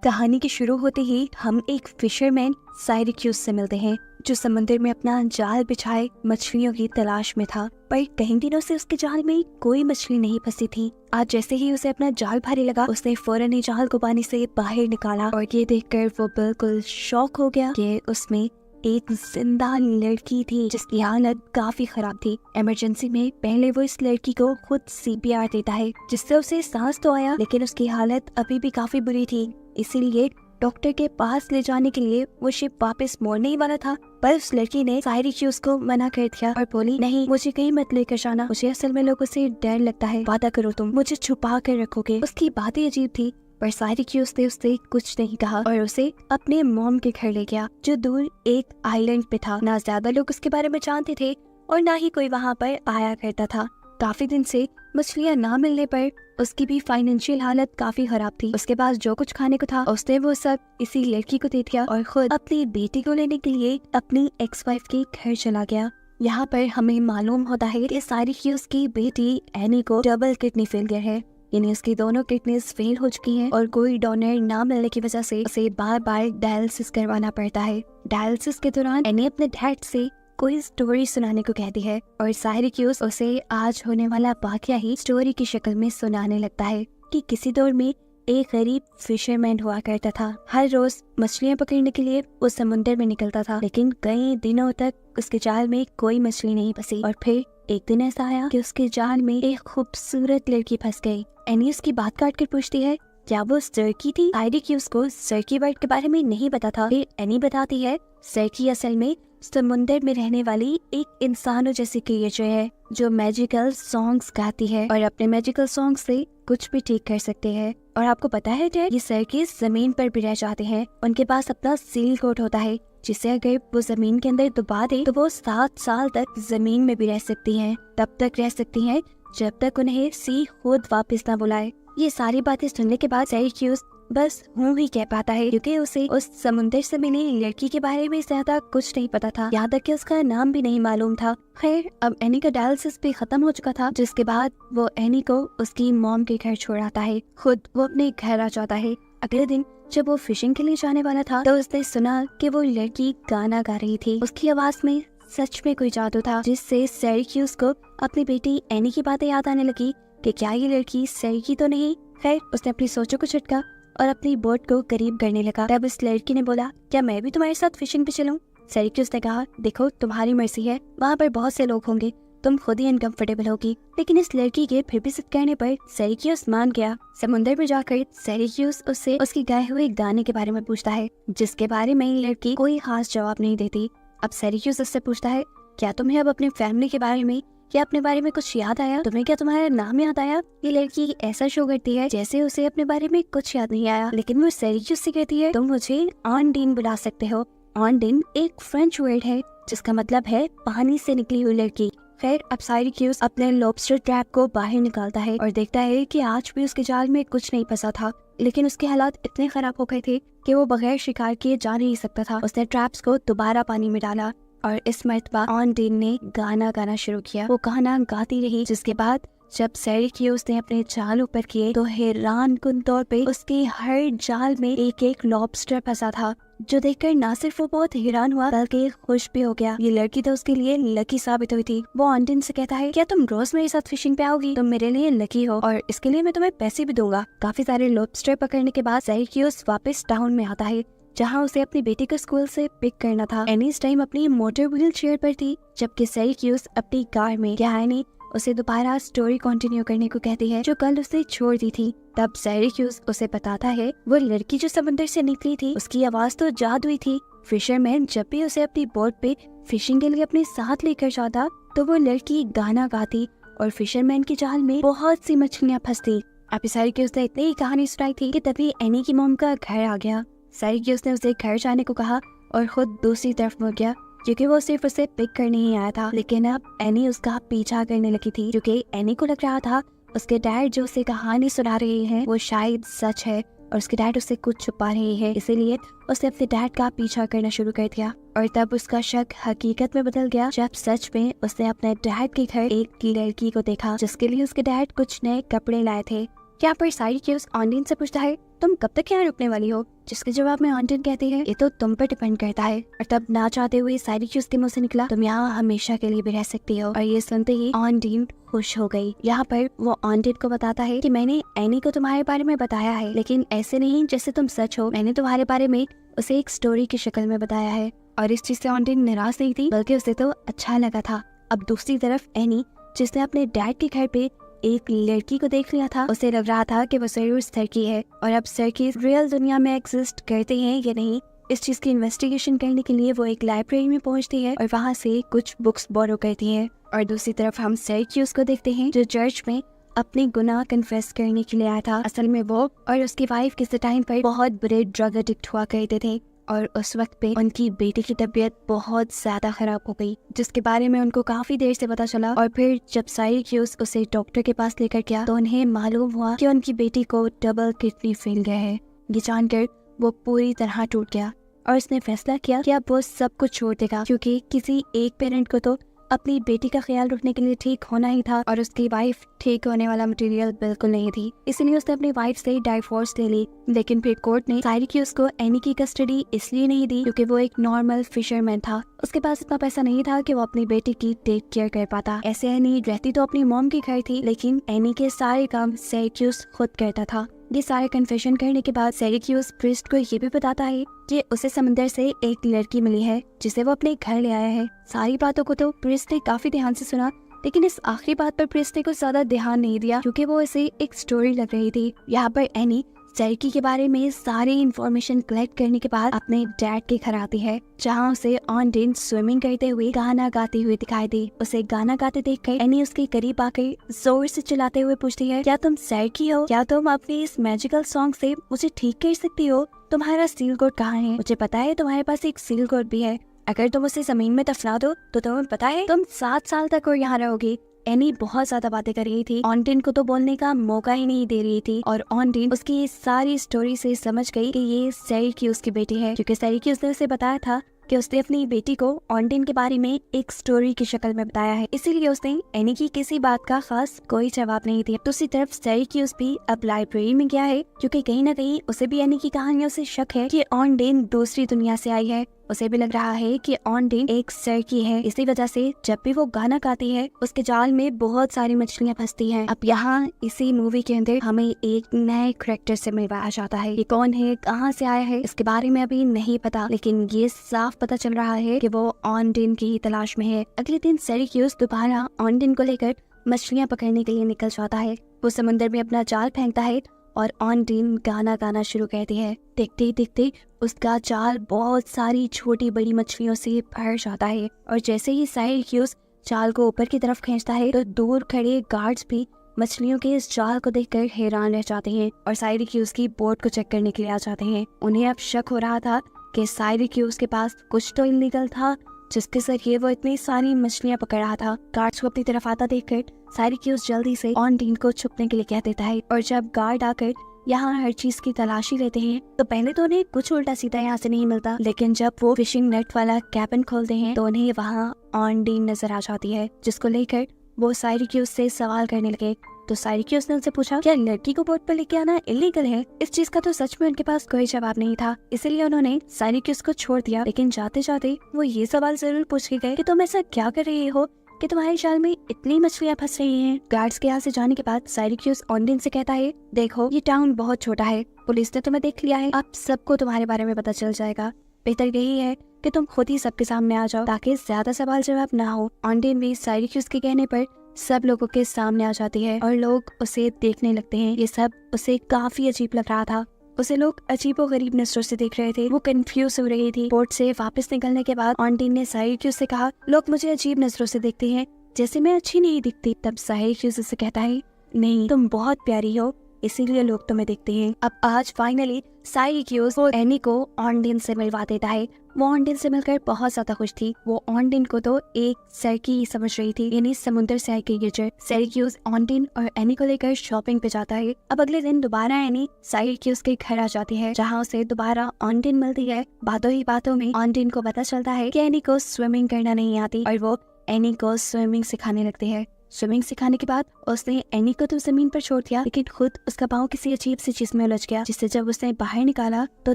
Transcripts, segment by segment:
कहानी के शुरू होते ही हम एक फिशरमैन साइरिक्यूस से मिलते हैं जो समुद्र में अपना जाल बिछाए मछलियों की तलाश में था। पर कई दिनों से उसके जाल में कोई मछली नहीं फंसी थी। आज जैसे ही उसे अपना जाल भारी लगा, उसने फौरन ही जाल को पानी से बाहर निकाला और ये देखकर वो बिल्कुल शॉक हो गया कि उसमें एक जिंदा लड़की थी जिसकी हालत काफी खराब थी। इमरजेंसी में पहले वो इस लड़की को खुद सीपीआर देता है, जिससे उसे सांस तो आया, लेकिन उसकी हालत अभी भी काफी बुरी थी। इसीलिए डॉक्टर के पास ले जाने के लिए वो शिप वापस मोड़ने ही वाला था, पर उस लड़की ने साइरिक्यूस को मना कर दिया और बोली, नहीं, मुझे कहीं मत लेकर जाना, मुझे असल में लोगों से डर लगता है, वादा करो तुम मुझे छुपा कर रखोगे। उसकी बातें अजीब थी, पर साइरिक्यूस ने उससे कुछ नहीं कहा और उसे अपने मॉम के घर ले गया, जो दूर एक आइलैंड पे था। ना ज्यादा लोग उसके बारे में जानते थे और ना ही कोई वहाँ पर आया करता था। काफी दिन से मछलियाँ ना मिलने पर उसकी भी फाइनेंशियल हालत काफी खराब थी। उसके पास जो कुछ खाने को था उसने वो सब इसी लड़की को दे दिया और खुद अपनी बेटी को लेने के लिए अपनी एक्स वाइफ के घर चला गया। यहाँ पर हमें मालूम होता है कि साइरिक्यूस की बेटी एनी को डबल किडनी फेलियर है, यानी उसकी दोनों किडनीज फेल हो चुकी हैं और कोई डोनर ना मिलने की वजह से उसे बार बार डायलिसिस करवाना पड़ता है। डायलिसिस के दौरान एनी अपने डैड से कोई स्टोरी सुनाने को कहती है और साइरिक्यूस उसे आज होने वाला वाकया ही स्टोरी की शक्ल में सुनाने लगता है कि किसी दौर में एक गरीब फिशरमैन हुआ करता था। हर रोज मछलियां पकड़ने के लिए वो समुद्र में निकलता था, लेकिन कई दिनों तक उसके जाल में कोई मछली नहीं फंसी। और फिर एक दिन ऐसा आया कि उसके जाल में एक खूबसूरत लड़की फंस गई। एनी उसकी बात काट कर पूछती है, क्या वो सर्की थी? साइरिक्यूस को सर्की वर्ड के बारे में नहीं पता था। फिर एनी बताती है, सर्की असल में समुद्र में रहने वाली एक इंसानों जैसी क्रिएचर है जो मैजिकल सॉन्ग्स गाती है और अपने मैजिकल सॉन्ग से कुछ भी ठीक कर सकते हैं। और आपको पता है डैड, ये सर्की जमीन पर भी रह जाते हैं। उनके पास अपना सील कोट होता है जिसे अगर वो जमीन के अंदर दबा दे तो वो 7 साल तक जमीन में भी रह सकती हैं। तब तक रह सकती हैं जब तक उन्हें सी खुद वापस ना बुलाए। ये सारी बातें सुनने के बाद साइरिक्यूस बस हूँ ही कह पाता है, क्योंकि उसे उस समुद्र से मिली लड़की के बारे में ज्यादा कुछ नहीं पता था, यहाँ तक कि उसका नाम भी नहीं मालूम था। खैर, अब एनी का डायलिसिस भी खत्म हो चुका था, जिसके बाद वो एनी को उसकी मॉम के घर छोड़ आता है। खुद वो अपने घर आ जाता है। अगले दिन जब वो फिशिंग के लिए जाने वाला था तो उसने सुना कि वो लड़की गाना गा रही थी। उसकी आवाज में सच में कोई जादू था, जिससे साइरिक्यूस को अपनी बेटी एनी की बातें याद आने लगी कि क्या ये लड़की सर्की तो नहीं। खैर, उसने अपनी सोचों को झटका और अपनी बोट को करीब करने लगा। तब उस लड़की ने बोला, क्या मैं भी तुम्हारे साथ फिशिंग पे चलूं? साइरिक्यूस ने कहा, देखो, तुम्हारी मर्जी है, वहाँ पर बहुत से लोग होंगे, तुम खुद ही अनकंफर्टेबल होगी। लेकिन इस लड़की के फिर भी जिद करने पर साइरिक्यूस मान गया। समुद्र में जाकर साइरिक्यूस उससे उसकी गाए हुए गाने के बारे में पूछता है, जिसके बारे में लड़की कोई खास जवाब नहीं देती। अब साइरिक्यूस उससे पूछता है, क्या तुम्हें अब अपनी फैमिली के बारे में या अपने बारे में कुछ याद आया? तुम्हें क्या तुम्हारा नाम याद आया? ये लड़की ऐसा शो करती है जैसे उसे अपने बारे में कुछ याद नहीं आया, लेकिन वो साइरिक्यूस से कहती है, तुम मुझे ऑनडीन बुला सकते हो। ऑनडीन एक फ्रेंच वर्ड है जिसका मतलब है पानी से निकली हुई लड़की। खैर, अब साइरिक्यूस अपने लॉबस्टर ट्रैप को बाहर निकालता है और देखता है कि आज भी उसके जाल में कुछ नहीं फंसा था, लेकिन उसके हालात इतने खराब हो गए थे कि वो बगैर शिकार किए जा नहीं सकता था। उसने ट्रैप्स को दोबारा पानी में डाला और इस मर्तबा ऑनडीन ने गाना गाना शुरू किया। वो गाना गाती रही, जिसके बाद जब साइरिक्यूस ने अपने जाल ऊपर किए तो हैरान कुन तौर पे उसके हर जाल में एक एक लॉबस्टर फंसा था, जो देखकर ना सिर्फ वो बहुत हैरान हुआ बल्कि खुश भी हो गया। ये लड़की तो उसके लिए लकी साबित हुई थी। वो ऑनडीन से कहता है, क्या तुम रोज मेरे साथ फिशिंग पे आओगी? तुम मेरे लिए लकी हो और इसके लिए मैं तुम्हें पैसे भी दूंगा। काफी सारे लॉबस्टर पकड़ने के बाद साइरिक्यूस वापस टाउन में आता है, जहाँ उसे अपनी बेटी को स्कूल से पिक करना था। एनी इस टाइम अपनी मोटर व्हील चेयर पर थी, जबकि साइरिक्यूस अपनी कार में। क्या एनी उसे दोबारा स्टोरी कंटिन्यू करने को कहती है जो कल उसे छोड़ दी थी। तब साइरिक्यूस उसे बताता है, वो लड़की जो समुद्र से निकली थी उसकी आवाज तो जादुई थी। फिशरमैन जब भी उसे अपनी बोट पे फिशिंग के लिए अपने साथ लेकर जाता तो वो लड़की गाना गाती और फिशरमैन के जाल में बहुत सी मछलियाँ फंसती। अब साइरिक्यूस ने इतनी ही कहानी सुनाई थी कि तभी एनी की मॉम का घर आ गया। साइरिक्यूस ने उसे घर जाने को कहा और खुद दूसरी तरफ मुड़ गया, क्योंकि वो सिर्फ उसे पिक करने ही आया था। लेकिन अब एनी उसका पीछा करने लगी थी, क्योंकि एनी को लग रहा था उसके डैड जो उसे कहानी सुना रहे हैं वो शायद सच है और उसके डैड उससे कुछ छुपा रहे हैं। इसीलिए उसने अपने डैड का पीछा करना शुरू कर दिया और तब उसका शक हकीकत में बदल गया जब सच में उसने अपने डैड के घर एक लड़की को देखा, जिसके लिए उसके डैड कुछ नए कपड़े लाए थे। यहाँ पर साइरिक्यूस ऑनडिन से पूछता है तुम कब तक यहाँ रुकने वाली हो, जिसके जवाब में ऑनडिन कहती है ये तो तुम पर डिपेंड करता है। और तब ना चाहते हुए साइरिक्यूस के मुंह से निकला तुम यहाँ हमेशा के लिए भी रह सकती हो। और ये सुनते ही ऑनडिन खुश हो गई। यहाँ पर वो ऑनडिन को बताता है कि मैंने एनी को तुम्हारे बारे में बताया है, लेकिन ऐसे नहीं जैसे तुम सच हो। मैंने तुम्हारे बारे में उसे एक स्टोरी की शक्ल में बताया है। और इस चीज से ऑनडिन निराश नहीं थी, बल्कि उसे तो अच्छा लगा था। अब दूसरी तरफ एनी, जिसने अपने डैड के घर पे एक लड़की को देख लिया था, उसे लग रहा था कि वो जरूर सर्की है। और अब सर्की रियल दुनिया में एग्जिस्ट करते हैं या नहीं, इस चीज की इन्वेस्टिगेशन करने के लिए वो एक लाइब्रेरी में पहुंचती है और वहाँ से कुछ बुक्स बोरो करती है। और दूसरी तरफ हम सर्क्यूस को देखते हैं, जो चर्च में अपने गुनाह कन्फेस करने के लिए आया था। असल में वो और उसकी वाइफ किसी टाइम पर बहुत बुरे ड्रग एडिक्ट हुआ करते थे और उस वक्त पे उनकी बेटी की तबीयत बहुत ज्यादा खराब हो गई, जिसके बारे में उनको काफी देर से पता चला। और फिर जब साइरिक्यूस उसे डॉक्टर के पास लेकर गया तो उन्हें मालूम हुआ कि उनकी बेटी को डबल किडनी फेल गया है। ये जानकर वो पूरी तरह टूट गया और उसने फैसला किया कि अब वो सब कुछ छोड़ देगा, क्योंकि किसी एक पेरेंट को तो अपनी बेटी का ख्याल रखने के लिए ठीक होना ही था और उसकी वाइफ ठीक होने वाला मटेरियल बिल्कुल नहीं थी। इसलिए उसने अपनी वाइफ से डाइवोर्स ले ली। लेकिन फिर कोर्ट ने साइरिक्यूस को एनी की कस्टडी इसलिए नहीं दी क्योंकि वो एक नॉर्मल फिशरमैन था। उसके पास इतना पैसा नहीं था कि वो अपनी बेटी की टेक केयर कर पाता। ऐसे एनी रहती तो अपनी मॉम के घर थी, लेकिन एनी के सारे काम साइरिक्यूस खुद करता था। ये सारे कन्फेशन करने के बाद साइरिक्यूस प्रिस्ट को ये भी बताता है कि उसे समंदर से एक लड़की मिली है जिसे वो अपने घर ले आया है। सारी बातों को तो प्रिस्ट ने काफी ध्यान से सुना, लेकिन इस आखिरी बात पर प्रिस्ट ने कुछ ज्यादा ध्यान नहीं दिया क्योंकि वो इसे एक स्टोरी लग रही थी। यहाँ पर एनी सर्की के बारे में सारी इंफॉर्मेशन कलेक्ट करने के बाद अपने डैड के घर आती है, जहाँ उसे ऑनडिन स्विमिंग करते हुए गाना गाती हुई दिखाई दी। उसे गाना गाते देखकर एनी उसके करीब आकर जोर से चिल्लाते हुए पूछती है, क्या तुम सर्की हो? क्या तुम अपने इस मैजिकल सॉन्ग से मुझे ठीक कर सकती हो? तुम्हारा सील कोड कहाँ है? मुझे पता है तुम्हारे पास एक सील कोड भी है। अगर तुम उसे जमीन में दफना दो तो तुम्हें पता है तुम 7 साल तक और यहाँ रहोगी। एनी बहुत ज्यादा बातें कर रही थी, ऑनडिन को तो बोलने का मौका ही नहीं दे रही थी। और ऑनडिन उसकी इस सारी स्टोरी से समझ गई कि ये साइरिक्यूस की बेटी है, क्योंकि साइरिक्यूस ने उसे बताया था कि उसने अपनी बेटी को ऑनडिन के बारे में एक स्टोरी की शक्ल में बताया है। इसीलिए उसने एनी की किसी बात का खास कोई जवाब नहीं दिया। दूसरी तरफ साइरिक्यूस भी अब लाइब्रेरी में गया है, क्योंकि कहीं न कहीं उसे भी एनी की कहानियों से शक है कि ऑनडिन दूसरी दुनिया से आई है। उसे भी लग रहा है कि ऑनडिन एक सर्की है। इसी वजह से जब भी वो गाना गाती है उसके जाल में बहुत सारी मछलियां फंसती हैं। अब यहाँ इसी मूवी के अंदर हमें एक नए कैरेक्टर से मिलवाया जाता है। ये कौन है, कहाँ से आया है, इसके बारे में अभी नहीं पता, लेकिन ये साफ पता चल रहा है कि वो ऑनडिन की तलाश में है। अगले दिन साइरिक्यूस दोबारा ऑनडिन को लेकर मछलियां पकड़ने के लिए निकल जाता है। वो समंदर में अपना जाल फेंकता है और ऑनडिन गाना गाना शुरू करती है। देखते ही देखते उसका जाल बहुत सारी छोटी बड़ी मछलियों से भर जाता है और जैसे ही साइरिक्यूस जाल को ऊपर की तरफ खींचता है तो दूर खड़े गार्ड्स भी मछलियों के इस जाल को देखकर हैरान रह जाते हैं और साइरिक्यूस की बोट को चेक करने के लिए आ जाते हैं। उन्हें अब शक हो रहा था कि साइरिक्यूस के पास कुछ तो इलीगल था, जिसके जरिए वो इतनी सारी मछलियां पकड़ रहा था। गार्ड्स को अपनी तरफ आता देखकर साइरिक्यूस जल्दी से ऑनडिन को छुपने के लिए कह देता है और जब गार्ड आकर यहाँ हर चीज की तलाशी लेते हैं तो पहले तो उन्हें कुछ उल्टा सीधा यहाँ से नहीं मिलता, लेकिन जब वो फिशिंग नेट वाला कैबिन खोलते हैं तो उन्हें वहाँ ऑनडिन नजर आ जाती है, जिसको लेकर वो साइरिक्यूस से सवाल करने लगे। तो साइरिक्यूस ने उनसे पूछा, क्या लड़की को बोट पर लेके आना इलीगल है? इस चीज का तो सच में उनके पास कोई जवाब नहीं था, इसलिए उन्होंने साइरिक्यूस को छोड़ दिया। लेकिन जाते जाते वो ये सवाल जरूर पूछ के गए कि तुम ऐसा क्या कर रहे हो कि तुम्हारे जाल में इतनी मछलियां फंस रही हैं। गार्ड्स के यहाँ से जाने के बाद साइरिक्यूस ऑनडिन से कहता है, देखो ये टाउन बहुत छोटा है, पुलिस ने तुम्हें देख लिया है, अब सबको तुम्हारे बारे में पता चल जाएगा। बेहतर यही है कि तुम खुद ही सबके सामने आ जाओ ताकि ज्यादा सवाल जवाब ना हो। ऑनडिन भी साइरिक्यूस के कहने पर सब लोगों के सामने आ जाती है और लोग उसे देखने लगते हैं। ये सब उसे काफी अजीब लग रहा था। उसे लोग अजीबो गरीब नजरों से देख रहे थे। वो कंफ्यूज हो रही थी। बोट से वापस निकलने के बाद ऑनडिन ने साइरिक्यूस से कहा, लोग मुझे अजीब नजरों से देखते हैं, जैसे मैं अच्छी नहीं दिखती। तब साइरिक्यूस उसे कहता है, नहीं तुम बहुत प्यारी हो, इसीलिए लोग तुम्हें देखते हैं। अब आज फाइनली साइरिक्यूस वो एनी को ऑनडिन से मिलवा देता है। वो ऑनडिन से मिलकर बहुत ज्यादा खुश थी। वो ऑनडिन को तो एक सर्की ही समझ रही थी, यानी समुद्र से आई क्रिएचर। साइरिक्यूस ऑनडिन और एनी को लेकर शॉपिंग पे जाता है। अब अगले दिन दोबारा एनी साइरिक्यूस के घर आ जाती है, जहाँ उसे दोबारा ऑनडिन मिलती है। बातों ही बातों में ऑनडिन को पता चलता है कि एनी को स्विमिंग करना नहीं आती और वो एनी को स्विमिंग सिखाने लगती है। स्विमिंग सिखाने के बाद उसने एनी को तो जमीन पर छोड़ दिया, लेकिन खुद उसका पाँव किसी अजीब सी चीज में उलझ गया, जिससे जब उसने बाहर निकाला तो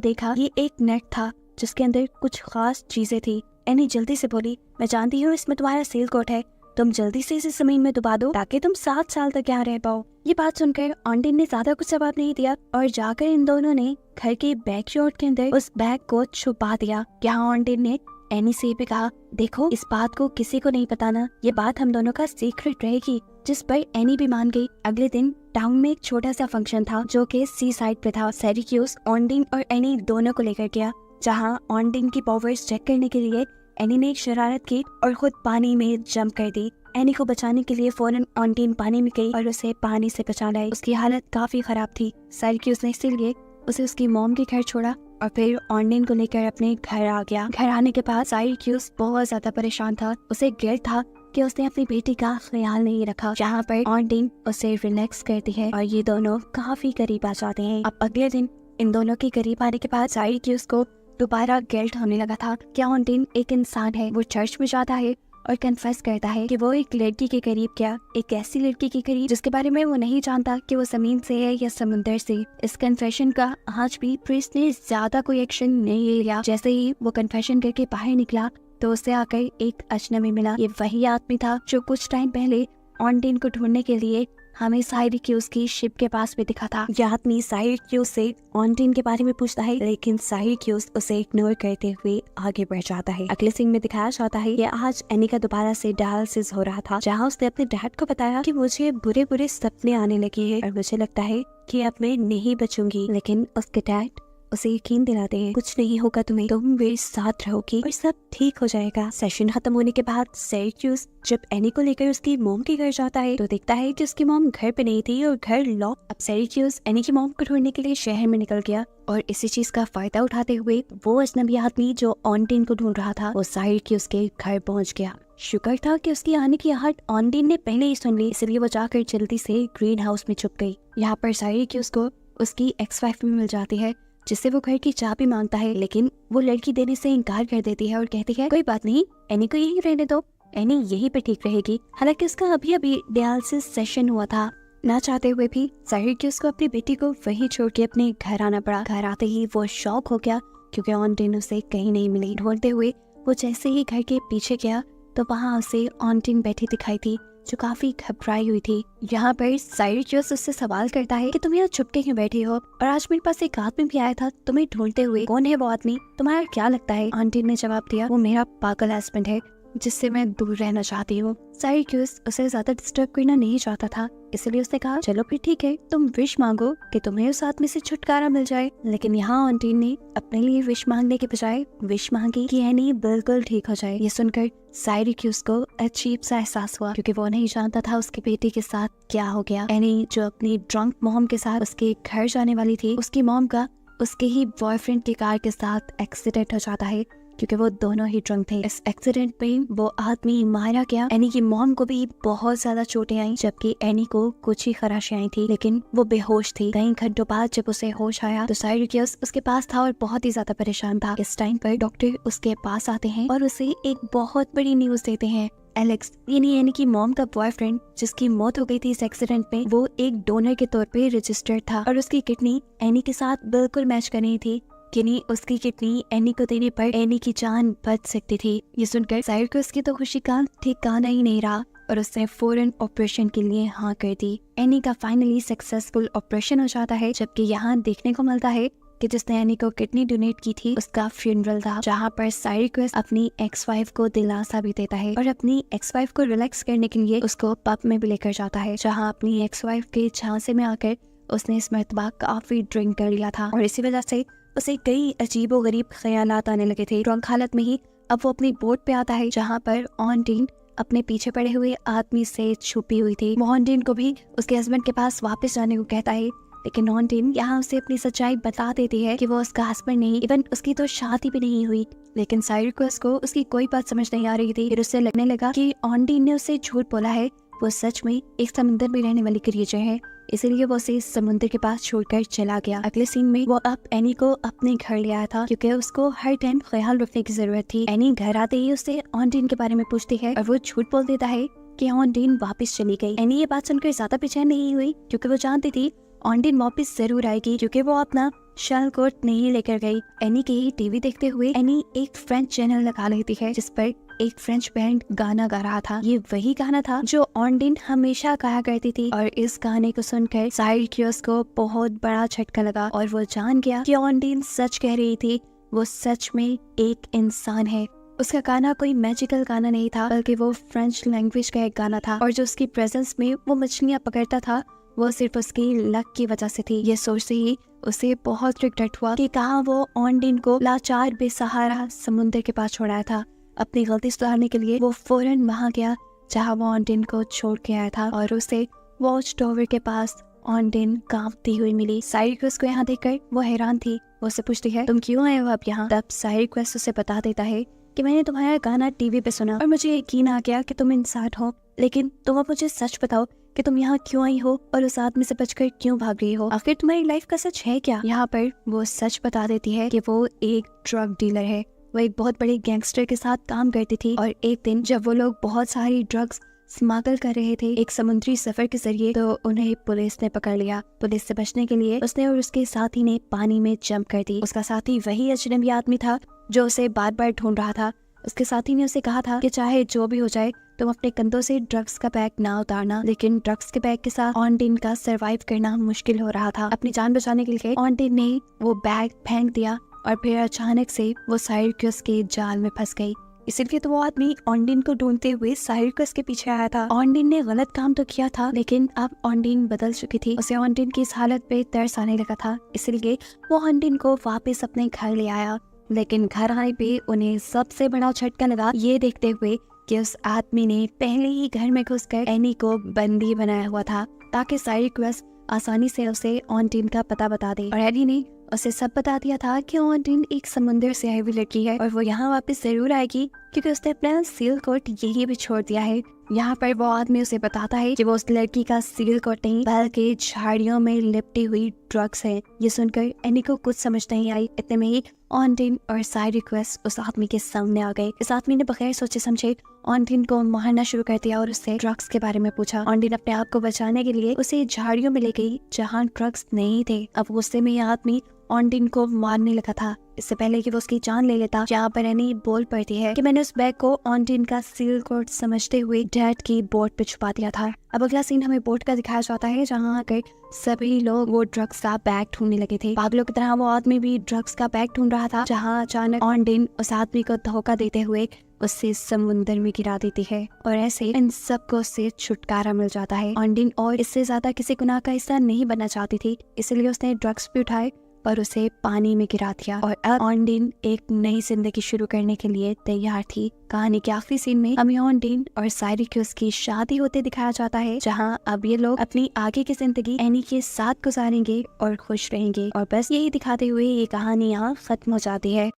देखा ये एक नेट था जिसके अंदर कुछ खास चीजें थी। एनी जल्दी से बोली, मैं जानती हूँ इसमें तुम्हारा सेल कोट है, तुम जल्दी से इसे जमीन में डुबा दो ताकि तुम 7 साल तक यहाँ रह पाओ। ये बात सुनकर ऑन्टिन ने ज्यादा कुछ जवाब नहीं दिया और जाकर इन दोनों ने घर के बैकयार्ड के अंदर उस बैग को छुपा दिया। यहाँ ऑन्टिन ने एनी से भी कहा, देखो इस बात को किसी को नहीं बताना, ये बात हम दोनों का सीक्रेट रहेगी, जिस पर एनी भी मान गई। अगले दिन टाउन में एक छोटा सा फंक्शन था जो कि सी साइड पे था। सिरैक्यूस ऑन्टिन और एनी दोनों को लेकर गया, जहाँ ऑन्टिन की पावर्स चेक करने के लिए एनी ने एक शरारत की और खुद पानी में जंप कर दी। एनी को बचाने के लिए फौरन ऑन्टिन पानी में गई और उसे पानी से बचा लाई। उसकी हालत काफी खराब थी। सिरैक्यूस ने इसीलिए उसे उसकी मॉम के घर छोड़ा और फिर ऑन्टिन को लेकर अपने घर आ गया। घर आने के बाद सिरैक्यूस बहुत ज्यादा परेशान था। उसे गिल्ट था कि उसने अपनी बेटी का ख्याल नहीं रखा। जहाँ पर ऑन्टिन उसे रिलैक्स करती है और ये दोनों काफी करीब आ जाते हैं। अब अगले दिन इन दोनों के करीब आने के बाद सिरैक्यूस को दोबारा गिल्ट होने लगा था। क्या ऑन्टिन एक इंसान है? वो चर्च में जाता है और कन्फेस करता है कि वो एक लड़की के करीब गया, एक ऐसी लड़की के करीब जिसके बारे में वो नहीं जानता कि वो जमीन से है या समुंदर से। इस कन्फेशन का आज भी प्रीस्ट ने ज्यादा कोई एक्शन नहीं लिया। जैसे ही वो कन्फेशन करके बाहर निकला तो उसे आकर एक अजनबी मिला। ये वही आदमी था जो कुछ टाइम पहले ऑन्टिन को ढूंढने के लिए हमें सिरैक्यूस की शिप के पास भी दिखा था। यह आदमी सिरैक्यूस से ऑन्टिन के बारे में पूछता है, लेकिन सिरैक्यूस उसे इग्नोर करते हुए आगे बढ़ जाता है। अगले सीन में दिखाया जाता है कि आज एनी का दोबारा से डायलिसिस हो रहा था, जहाँ उसने अपने डैड को बताया कि मुझे बुरे बुरे सपने आने लगे हैं और मुझे लगता है कि अब मैं नहीं बचूंगी। लेकिन उसके डैड उसे यकीन दिलाते हैं, कुछ नहीं होगा तुम्हें, तुम मेरे साथ रहोगी और सब ठीक हो जाएगा। सेशन खत्म होने के बाद सिरैक्यूस जब एनी को लेकर उसकी मॉम के घर जाता है तो देखता है कि उसकी मॉम घर पे नहीं थी और घर लॉक। अब सिरैक्यूस एनी की मॉम को ढूंढने के लिए शहर में निकल गया और इसी चीज का फायदा उठाते हुए वो अजनबी आदमी जो ऑन्टिन को ढूंढ रहा था वो सिरैक्यूस के घर पहुँच गया। शुक्र था कि उसकी आने की आहट ऑन्टिन ने पहले ही सुन ली, इसलिए वो जाकर जल्दी से ग्रीन हाउस में छुप गई। यहाँ पर सिरैक्यूस को उसकी एक्स वाइफ भी मिल जाती है, जिससे वो घर की चाबी मांगता है, लेकिन वो लड़की देने से इनकार कर देती है और कहती है कोई बात नहीं, एनी को यहीं रहने दो, एनी यहीं पे ठीक रहेगी। हालांकि उसका अभी अभी डायलिसिस सेशन हुआ था। ना चाहते हुए भी सिरैक्यूस को अपनी बेटी को वहीं छोड़ के अपने घर आना पड़ा। घर आते ही वो शॉक हो गया क्योंकि ऑन्टिन उसे कहीं नहीं मिली। ढूंढते हुए वो जैसे ही घर के पीछे गया तो वहाँ उसे ऑन्टिन बैठी दिखाई थी जो काफी घबराई हुई थी। यहाँ पर सिरैक्यूस उससे सवाल करता है कि तुम यहाँ छुप के क्यों बैठी हो और आज मेरे पास एक आदमी भी आया था तुम्हें ढूंढते हुए, कौन है वो आदमी, तुम्हारा क्या लगता है? ऑन्टिन ने जवाब दिया, वो मेरा पागल हस्बैंड है जिससे मैं दूर रहना चाहती हूँ। सिरैक्यूस उसे ज्यादा डिस्टर्ब करना नहीं चाहता था, इसलिए उसने कहा चलो फिर ठीक है, तुम विश मांगो कि तुम्हें उस आदमी से छुटकारा मिल जाए। लेकिन यहाँ ऑन्टिन ने अपने लिए विश मांगने के बजाय विश मांगी कि एनी बिल्कुल ठीक हो जाए। ये सुनकर सिरैक्यूस को अजीब सा एहसास हुआ क्योंकि वो नहीं जानता था उसकी बेटी के साथ क्या हो गया। एनी जो अपनी ड्रंक मॉम के साथ उसके घर जाने वाली थी, उसकी मॉम का उसके ही बॉयफ्रेंड की कार के साथ एक्सीडेंट हो जाता है क्योंकि वो दोनों ही ड्रंक थे। इस एक्सीडेंट में वो आदमी मारा गया। एनी की मॉम को भी बहुत ज्यादा चोटें आई, जबकि एनी को कुछ ही खराशें आई थी, लेकिन वो बेहोश थी। कई घंटों बाद जब उसे होश आया तो सिरैक्यूस उसके पास था और बहुत ही ज्यादा परेशान था। इस टाइम पर डॉक्टर उसके पास आते हैं और उसे एक बहुत बड़ी न्यूज देते हैं। एलेक्स यानी एनी की मॉम का बॉयफ्रेंड जिसकी मौत हो गई थी इस एक्सीडेंट में, वो एक डोनर के तौर पे रजिस्टर्ड था और उसकी किडनी एनी के साथ बिल्कुल मैच कर रही थी। यानी उसकी किडनी एनी को देने पर एनी की जान बच सकती थी। ये सुनकर सिरैक्यूस की तो खुशी का ठिकाना ही नहीं रहा और उसने फौरन ऑपरेशन के लिए हाँ कर दी। एनी का फाइनली सक्सेसफुल ऑपरेशन हो जाता है, जबकि यहाँ देखने को मिलता है कि जिसने एनी को किडनी डोनेट की थी उसका फ्यूनरल था, जहाँ पर सिरैक्यूस अपनी एक्स वाइफ को दिलासा भी देता है और अपनी एक्स वाइफ को रिलैक्स करने के लिए उसको पब में भी लेकर जाता है, जहाँ अपनी एक्स वाइफ के झांसे में आकर उसने इस मर्तबा काफी ड्रिंक कर लिया था और इसी वजह से उसे कई अजीबो गरीब ख्यालात आने लगे थे। ड्रंक हालत में ही अब वो अपनी बोट पे आता है, जहाँ पर ऑन्टिन अपने पीछे पड़े हुए आदमी से छुपी हुई थी। वो ऑन्टिन को भी उसके हस्बैंड के पास वापस जाने को कहता है, लेकिन ऑन्टिन यहाँ उसे अपनी सच्चाई बता देती है कि वो उसका हस्बैंड नहीं, इवन उसकी तो शादी भी नहीं हुई। लेकिन सिरैक्यूस को उसकी कोई बात समझ नहीं आ रही थी। फिर उससे लगने लगा कि ऑन्टिन ने उसे झूठ बोला है, वो सच में एक समुद्र में रहने वाली क्रिएचर है, इसीलिए वो उसे समुद्र के पास छोड़कर चला गया। अगले सीन में वो अब एनी को अपने घर ले आया था क्योंकि उसको हर टाइम ख्याल रखने की जरूरत थी। एनी घर आते ही उससे ऑन्टिन के बारे में पूछती है और वो झूठ बोल देता है कि ऑनडीन वापस चली गई। एनी ये बात सुनकर ज्यादा बेचैन नहीं हुई क्योंकि वो जानती थी ऑनडीन वापस जरूर आएगी क्योंकि वो अपना शल कोट नहीं लेकर गई। एनी के ही टीवी देखते हुए एनी एक फ्रेंच चैनल लगा लेती है जिस पर एक फ्रेंच बैंड गाना गा रहा था। ये वही गाना था जो ऑनडीन हमेशा गाया करती थी और इस गाने को सुनकर साइरक्यूस को बहुत बड़ा झटका लगा और वो जान गया कि ऑनडीन सच कह रही थी। वो सच में एक इंसान है। उसका गाना कोई मैजिकल गाना नहीं था बल्कि वो फ्रेंच लैंग्वेज का एक गाना था और जो उसकी प्रेजेंस में वो मछलियां पकड़ता था वो सिर्फ उसकी लक की वजह से थी। ये सोचते ही उसे बहुत रिग्रेट हुआ कि कहाँ वो ऑनडीन को लाचार बेसहारा समुद्र के पास छोड़ाया था। अपनी गलती सुधारने के लिए वो फौरन वहाँ गया जहाँ वो ऑनडीन को छोड़ के आया था और उसे वॉच टावर के पास ऑनडीन कांपती हुई मिली। साइरक्यूस को यहाँ देखकर वो हैरान थी। वो उससे पूछती है तुम क्यों आए हो अब यहाँ। तब साइरक्यूस उसे बता देता है कि मैंने तुम्हारा गाना टीवी पे सुना और मुझे यकीन आ गया कि तुम इंसान हो, लेकिन तुम अब मुझे सच बताओ कि तुम यहाँ क्यों आई हो और उस आदमी से बचकर क्यों भाग रही हो। आखिर तुम्हारी लाइफ का सच है क्या। यहाँ पर वो सच बता देती है कि वो एक ड्रग डीलर है। वो एक बहुत बड़े गैंगस्टर के साथ काम करती थी और एक दिन जब वो लोग बहुत सारी ड्रग्स स्मगल कर रहे थे एक समुद्री सफर के जरिए तो उन्हें पुलिस ने पकड़ लिया। पुलिस से बचने के लिए उसने और उसके साथी ने पानी में जंप कर दी। उसका साथी वही अजनबी आदमी था जो उसे बार बार ढूंढ रहा था। उसके साथी ने उसे कहा था कि चाहे जो भी हो जाए तुम अपने कंधों से ड्रग्स का बैग ना उतारना, लेकिन ड्रग्स के बैग के साथ ऑनडीन का सरवाइव करना मुश्किल हो रहा था। अपनी जान बचाने के लिए ऑनडीन ने वो बैग फेंक दिया और फिर अचानक से वो साइरक्यूस के जाल में फंस गई। इसीलिए तो वो आदमी ऑनडीन को ढूंढते हुए साइरक्यूस के पीछे आया था। ऑनडीन ने गलत काम तो किया था लेकिन अब ऑनडीन बदल चुकी थी। उसे ऑनडीन की इस हालत पे तरस आने लगा था, इसलिए वो ऑनडीन को वापस अपने घर ले आया। लेकिन घर आने पे उन्हें सबसे बड़ा झटका लगा ये देखते हुए कि उस आदमी ने पहले ही घर में घुसकर एनी को बंदी बनाया हुआ था ताकि साइरक्यूस आसानी से उसे ऑनडीन का पता बता दे। और एनी ने उसे सब बता दिया था कि ऑनडीन एक समुद्र से आई हुई लड़की है और वो यहाँ वापस जरूर आएगी क्योंकि उसने अपना सील कोट यही भी छोड़ दिया है। यहाँ पर वो आदमी उसे बताता है कि वो उस लड़की का सील कोट नहीं बल्कि झाड़ियों में लिपटी हुई ड्रग्स है। ये सुनकर एनी को कुछ समझ नहीं आई। इतने में ही ऑनडीन और साइरक्यूस उस आदमी के सामने आ गए। इस आदमी ने बगैर सोचे समझे ऑनडीन को मारना शुरू कर दिया और उससे ड्रग्स के बारे में पूछा। ऑनडीन अपने आप को बचाने के लिए उसे झाड़ियों में ले गई जहाँ ड्रग्स नहीं थे। अब गुस्से में यह आदमी ऑनडीन को मारने लगा था। इससे पहले कि वो उसकी जान ले लेता यहाँ पर एनी बोल पड़ती है कि मैंने उस बैग को ऑनडीन का सील कोड समझते हुए डैड की बोट पे छुपा दिया था। अब अगला सीन हमें बोट का दिखाया जाता है जहाँ आकर सभी लोग वो ड्रग्स का बैग ढूंढने लगे थे। पागलों की तरह वो आदमी भी ड्रग्स का बैग ढूंढ रहा था जहाँ अचानक ऑनडीन उस आदमी को धोखा देते हुए उससे समुद्र में गिरा देती है और ऐसे इन सबको से छुटकारा मिल जाता है। ऑनडीन और इससे ज्यादा किसी गुनाह का हिस्सा नहीं बनना चाहती थी, इसलिए उसने ड्रग्स भी उठाए पर उसे पानी में गिरा दिया और अब ऑनडीन एक नई जिंदगी शुरू करने के लिए तैयार थी। कहानी के आखिरी सीन में हमें ऑनडीन और साइरक्यूस की शादी होते दिखाया जाता है जहां अब ये लोग अपनी आगे की जिंदगी एनी के साथ गुजारेंगे और खुश रहेंगे। और बस यही दिखाते हुए ये कहानी यहाँ खत्म हो जाती है।